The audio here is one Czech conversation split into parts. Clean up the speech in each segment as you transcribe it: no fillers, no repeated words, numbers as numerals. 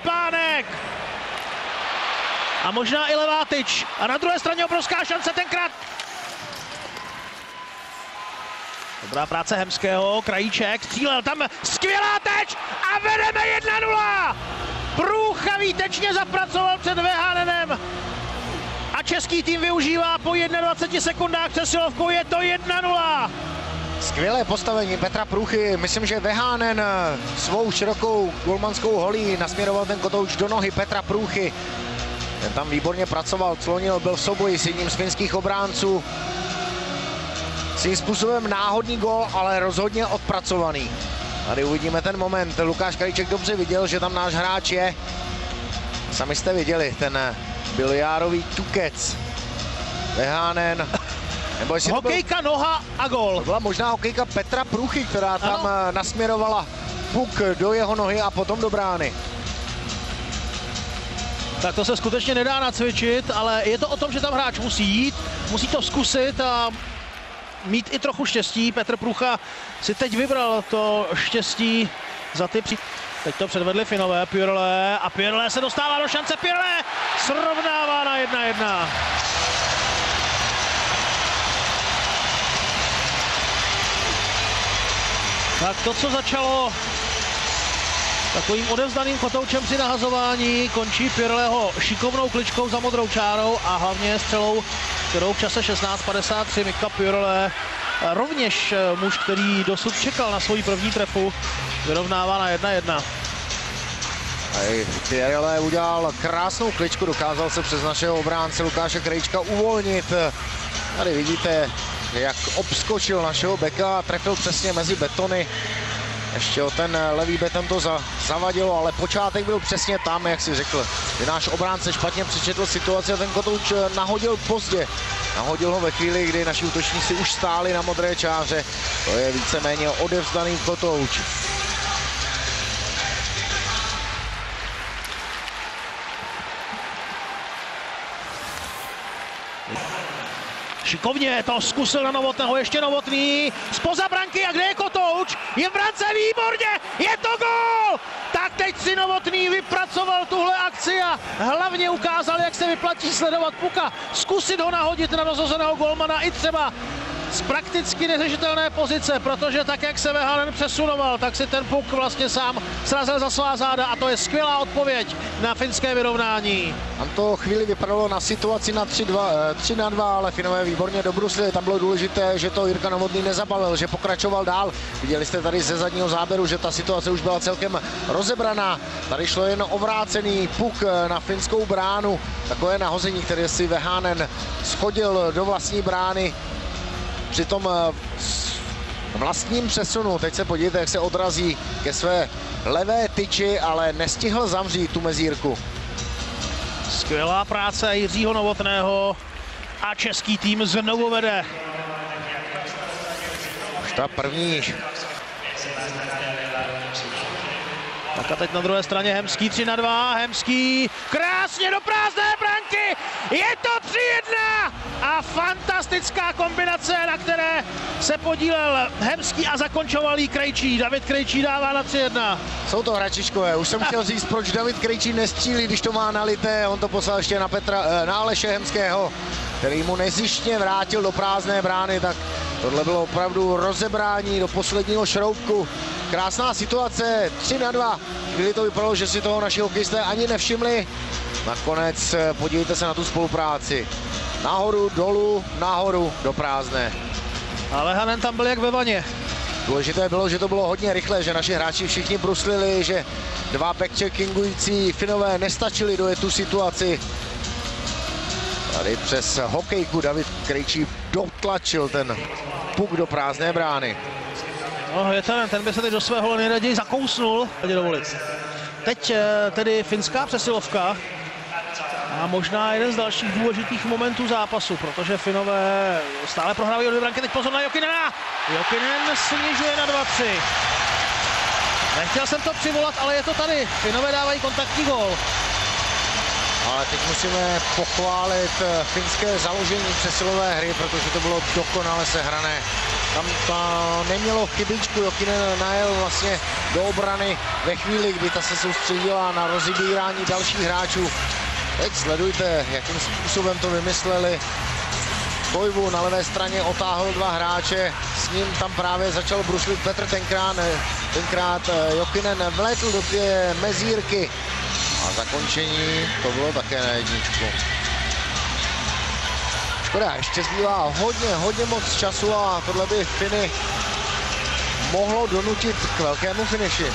Štěpánek! A možná i Levátič. A na druhé straně obrovská šance tenkrát. Dobrá práce Hemského, Krajíček střílel tam, skvělá teč a vedeme 1-0! Průcha výtečně zapracoval před Vehanenem a český tým využívá po 21 sekundách přesilovkou, je to 1-0. Skvělé postavení Petra Průchy, myslím, že Vehanen svou širokou golmanskou holí nasměroval ten kotouč do nohy Petra Průchy. Ten tam výborně pracoval, clonil, byl v souboji s jedním z finských obránců. Svým způsobem náhodný gól, ale rozhodně odpracovaný. Tady uvidíme ten moment. Lukáš Krajíček dobře viděl, že tam náš hráč je. Sami jste viděli ten biliárový tukec. Vehanen. Nebo hokejka, noha a gól. To byla možná hokejka Petra Průchy, která tam nasměrovala puk do jeho nohy a potom do brány. Tak to se skutečně nedá nacvičit, ale je to o tom, že tam hráč musí jít, musí to zkusit a mít i trochu štěstí. Petr Průcha si teď vybral to štěstí za ty Teď to předvedli Finové, Pyrle a Pyrle se dostává do šance, Pyrle srovnává na 1-1. Tak to, co začalo takovým odevzdaným kotoučem při nahazování, končí Pyrleho šikovnou kličkou za modrou čárou a hlavně střelou, kterou v čase 16:53 Mika Pyrle, rovněž muž, který dosud čekal na svoji první trefu, vyrovnává na 1-1. Pyrle udělal krásnou kličku, dokázal se přes našeho obránce Lukáše Krajíčka uvolnit. Tady vidíte, jak obskočil našeho beka a trefil přesně mezi betony. Ještě o ten levý beton to zavadilo, ale počátek byl přesně tam, jak si řekl. Kdy náš obránce špatně přečetl situaci a ten kotouč nahodil pozdě. Nahodil ho ve chvíli, kdy naši útočníci už stáli na modré čáře. To je víceméně odevzdaný kotouč. Šikovně to zkusil na Novotného, ještě Novotný, zpoza branky a kde je kotouč? Je v brance, výborně, je to gól! Tak teď si Novotný vypracoval tuhle akci a hlavně ukázal, jak se vyplatí sledovat puka, zkusit ho nahodit na rozhozeného golmana i třeba z prakticky neřešitelné pozice, protože tak, jak se Vehanen přesunoval, tak si ten puk vlastně sám srazil za svá záda a to je skvělá odpověď na finské vyrovnání. Tam to chvíli vypadalo na situaci na 3-2, ale Finové výborně dobruslili. Tam bylo důležité, že to Jirka Novotný nezabalil, že pokračoval dál. Viděli jste tady ze zadního záběru, že ta situace už byla celkem rozebraná. Tady šlo jen o vrácený puk na finskou bránu. Takové nahození, které si Vehanen schodil do vlastní brány. Při tom vlastním přesunu, teď se podívejte, jak se odrazí ke své levé tyči, ale nestihl zavřít tu mezírku. Skvělá práce Jiřího Novotného a český tým znovu vede. Už ta první. Tak a teď na druhé straně Hemský 3-2, Hemský krásně do prázdné branky, je to 3-1 a fantastická kombinace, na které se podílel Hemský a zakončoval jí Krejčí. David Krejčí dává na 3-1. Jsou to hračičkové, už jsem chtěl říct, proč David Krejčí nestřílí, když to má nalité, on to poslal ještě na Aleše Hemského, který mu nezištně vrátil do prázdné brány, tak tohle bylo opravdu rozebrání do posledního šroubku. Krásná situace, 3-2. Chvíli to vypadalo, že si toho naši hokejisté ani nevšimli. Nakonec podívejte se na tu spolupráci. Nahoru, dolů, nahoru, do prázdné. A Vehanen tam byl jak ve vaně. Důležité bylo, že to bylo hodně rychle, že naši hráči všichni bruslili, že dva backcheckingující Finové nestačili dojet tu situaci. Tady přes hokejku David Krejčí dotlačil ten puk do prázdné brány. No, je ten by se teď do svého nejraději zakousnul. Dovolit. Teď tedy finská přesilovka a možná jeden z dalších důležitých momentů zápasu, protože Finové stále prohrávají o 2 branky. Teď pozor na Jokinena. Jokinen snižuje na 2-3. Nechtěl jsem to přivolat, ale je to tady. Finové dávají kontaktní gól. Ale teď musíme pochválit finské založení přesilové hry, protože to bylo dokonale sehrané. tam to nemělo chybičku, Jokinen najel vlastně do obrany ve chvíli, kdy ta se soustředila na rozebírání dalších hráčů. Teď sledujte, jakým způsobem to vymysleli. Koivu na levé straně otáhl dva hráče, s ním tam právě začal bruslit Petr tenkrát Jokinen vlétl do té mezírky a zakončení to bylo také na jedničku. Škoda, ještě zbývá hodně moc času a tohle by Finy mohlo donutit k velkému finiši.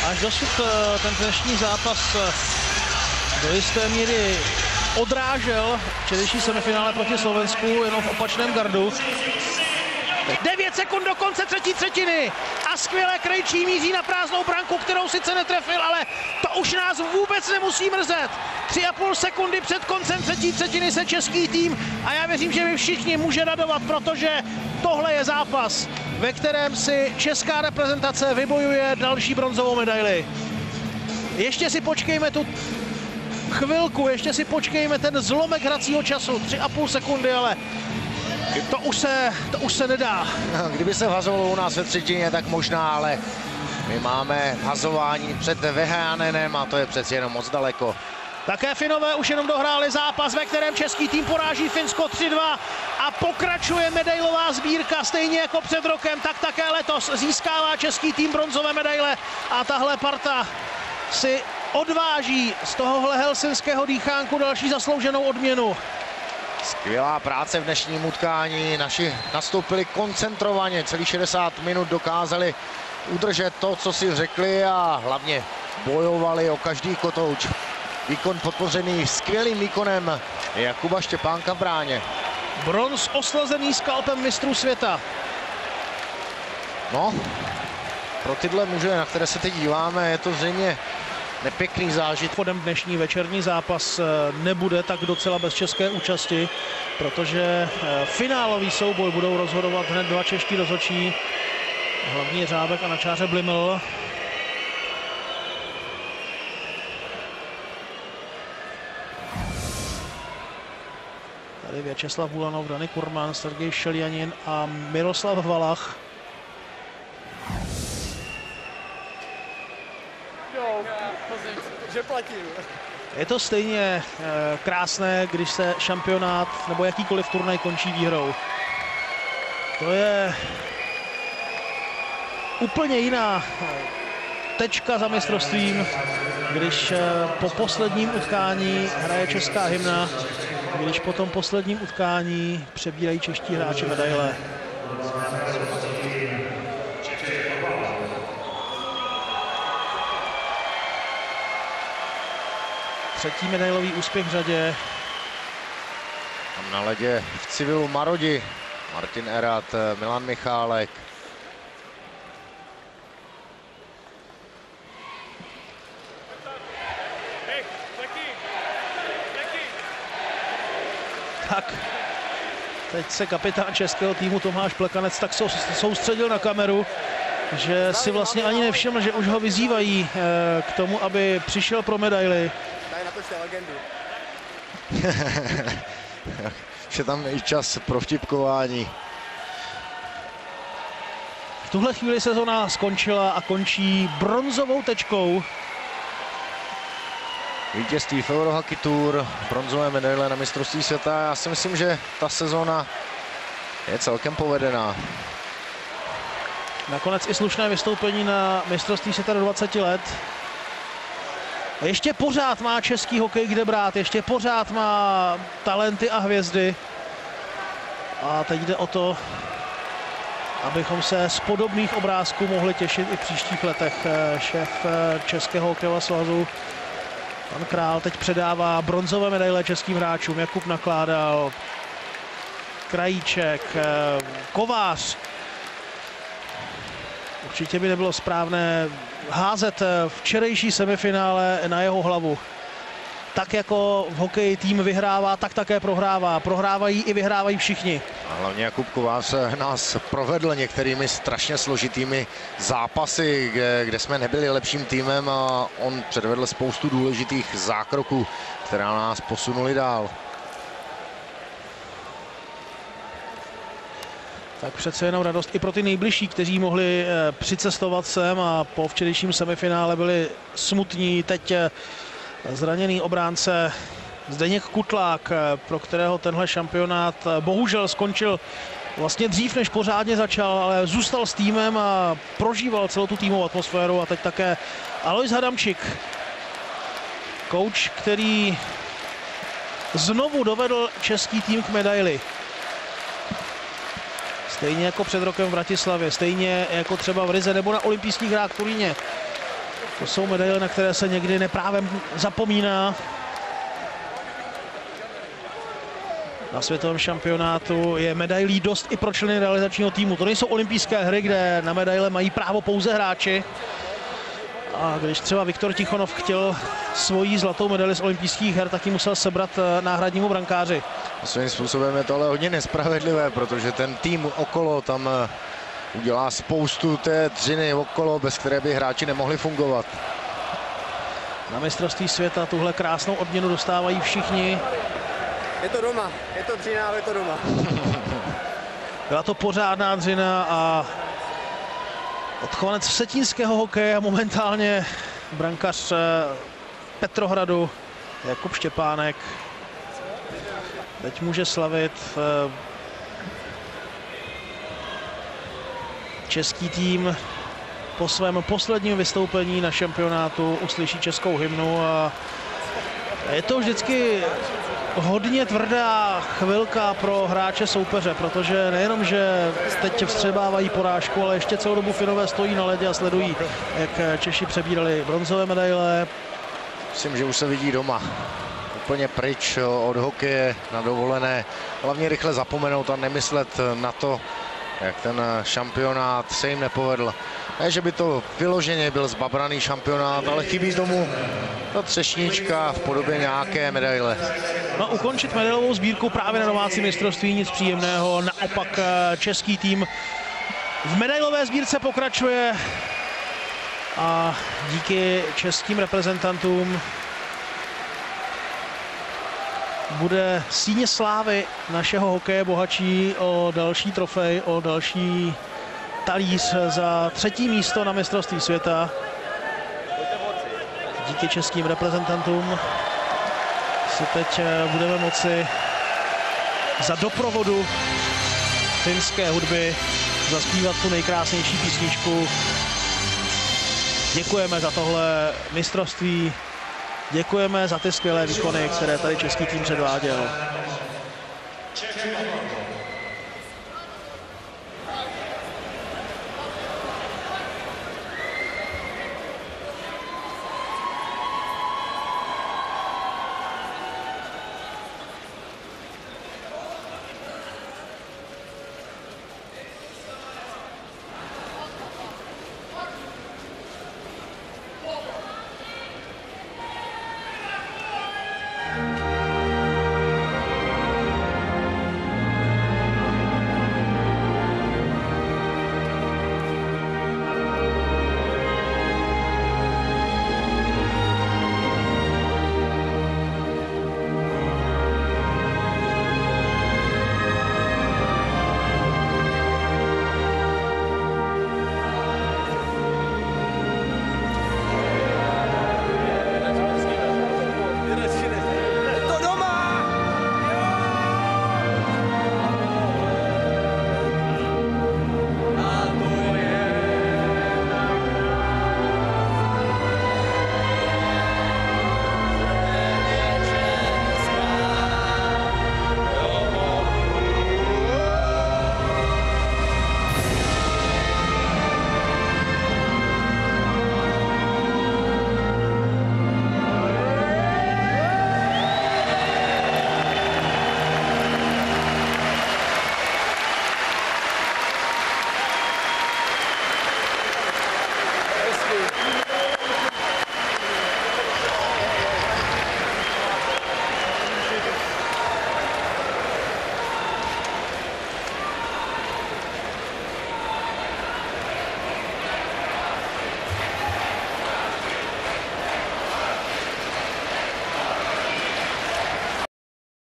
Až dosud ten dnešní zápas do jisté míry odrážel včerejší semifinále proti Slovensku, jenom v opačném gardu. 9 sekund do konce třetí třetiny a skvěle Krejčí míří na prázdnou branku, kterou sice netrefil, ale to už nás vůbec nemusí mrzet. 3,5 sekundy před koncem třetí třetiny se český tým a já věřím, že vy všichni může radovat, protože tohle je zápas, ve kterém si česká reprezentace vybojuje další bronzovou medaili. Ještě si počkejme tu chvilku, ještě si počkejme ten zlomek hracího času, 3,5 sekundy, ale to už se nedá. Kdyby se vhazovalo u nás ve třetině, tak možná, ale my máme hazování před Vehajanenem a to je přeci jenom moc daleko. Také Finové už jenom dohráli zápas, ve kterém český tým poráží Finsko 3-2 a pokračuje medailová sbírka. Stejně jako před rokem, tak také letos získává český tým bronzové medaile a tahle parta si odváží z tohohle helsinského dýchánku další zaslouženou odměnu. Skvělá práce v dnešním utkání, naši nastoupili koncentrovaně, celý 60 minut dokázali udržet to, co si řekli a hlavně bojovali o každý kotouč. Výkon podpořený skvělým výkonem Jakuba Štěpánka v bráně. Bronz oslazený skalpem mistrů světa. No, pro tyhle muže, na které se teď díváme, je to zřejmě nepěkný zážitek. Podem dnešní večerní zápas nebude tak docela bez české účasti, protože finálový souboj budou rozhodovat hned dva čeští rozhodčí, hlavní Řábek a na čáře Bliml. Tady Vyacheslav Bulanov, Dani Kurman, Sergej Šeljanin a Miroslav Valach. Je to stejně krásné, když se šampionát nebo jakýkoliv turnaj končí výhrou. To je úplně jiná tečka za mistrovstvím, když po posledním utkání hraje česká hymna, když po tom posledním utkání přebírají čeští hráči medaile. Třetí medailový úspěch v řadě. Tam na ledě v civilu Marodi, Martin Erat, Milan Michálek. Tak, teď se kapitán českého týmu Tomáš Plekanec tak soustředil na kameru, že si vlastně ani nevšiml, že už ho vyzývají k tomu, aby přišel pro medaili. Je tam i čas pro vtipkování. V tuhle chvíli sezona skončila a končí bronzovou tečkou. Vítězství v Eurohockey Tour, bronzové medaile na mistrovství světa. Já si myslím, že ta sezona je celkem povedená. Nakonec i slušné vystoupení na mistrovství světa do 20 let. A ještě pořád má český hokej kde brát, ještě pořád má talenty a hvězdy. A teď jde o to, abychom se z podobných obrázků mohli těšit i v příštích letech. Šéf Českého hokejového svazu pan Král teď předává bronzové medaile českým hráčům. Jakub Nakládal, Krajíček, Kovář. Určitě by nebylo správné házet včerejší semifinále na jeho hlavu. Tak jako v hokeji tým vyhrává, tak také prohrává. Prohrávají i vyhrávají všichni. A hlavně Jakub Kovář nás provedl některými strašně složitými zápasy, kde jsme nebyli lepším týmem a on předvedl spoustu důležitých zákroků, které nás posunuli dál. Tak přece jenom radost i pro ty nejbližší, kteří mohli přicestovat sem a po včerejším semifinále byli smutní. Teď zraněný obránce Zdeněk Kutlák, pro kterého tenhle šampionát bohužel skončil vlastně dřív, než pořádně začal, ale zůstal s týmem a prožíval celou tu týmovou atmosféru. A teď také Alois Hadamčík, kouč, který znovu dovedl český tým k medaili. Stejně jako před rokem v Bratislavě, stejně jako třeba v Rize nebo na olympijských hrách v Turíně. To jsou medaile, na které se někdy neprávem zapomíná. Na světovém šampionátu je medailí dost i pro členy realizačního týmu. To nejsou olympijské hry, kde na medaile mají právo pouze hráči. A když třeba Viktor Tichonov chtěl svoji zlatou medaili z olympijských her, tak ji musel sebrat náhradnímu brankáři. Svým způsobem je to ale hodně nespravedlivé, protože ten tým okolo tam udělá spoustu té dřiny okolo, bez které by hráči nemohli fungovat. Na mistrovství světa tuhle krásnou odměnu dostávají všichni. Je to doma, je to dřina, ale je to doma. Byla to pořádná dřina a odchovanec vsetínského hokeje a momentálně brankař Petrohradu Jakub Štěpánek teď může slavit. Český tým po svém posledním vystoupení na šampionátu uslyší českou hymnu a je to vždycky hodně tvrdá chvilka pro hráče soupeře, protože nejenom, že teď vstřebávají porážku, ale ještě celou dobu Finové stojí na ledě a sledují, jak Češi přebírali bronzové medaile. Myslím, že už se vidí doma. Úplně pryč od hokeje na dovolené. Hlavně rychle zapomenout a nemyslet na to, jak ten šampionát se jim nepovedl. Ne, že by to vyloženě byl zbabraný šampionát, ale chybí tomu ta třešnička v podobě nějaké medaile. No, ukončit medailovou sbírku právě na domácí mistrovství nic příjemného. Naopak český tým v medailové sbírce pokračuje a díky českým reprezentantům bude síně slávy našeho hokeje bohatší o další trofej, o další talíř za 3. místo na mistrovství světa. Díky českým reprezentantům si teď budeme moci za doprovodu finské hudby zaspívat tu nejkrásnější písničku. Děkujeme za tohle mistrovství, děkujeme za ty skvělé výkony, které tady český tým předváděl.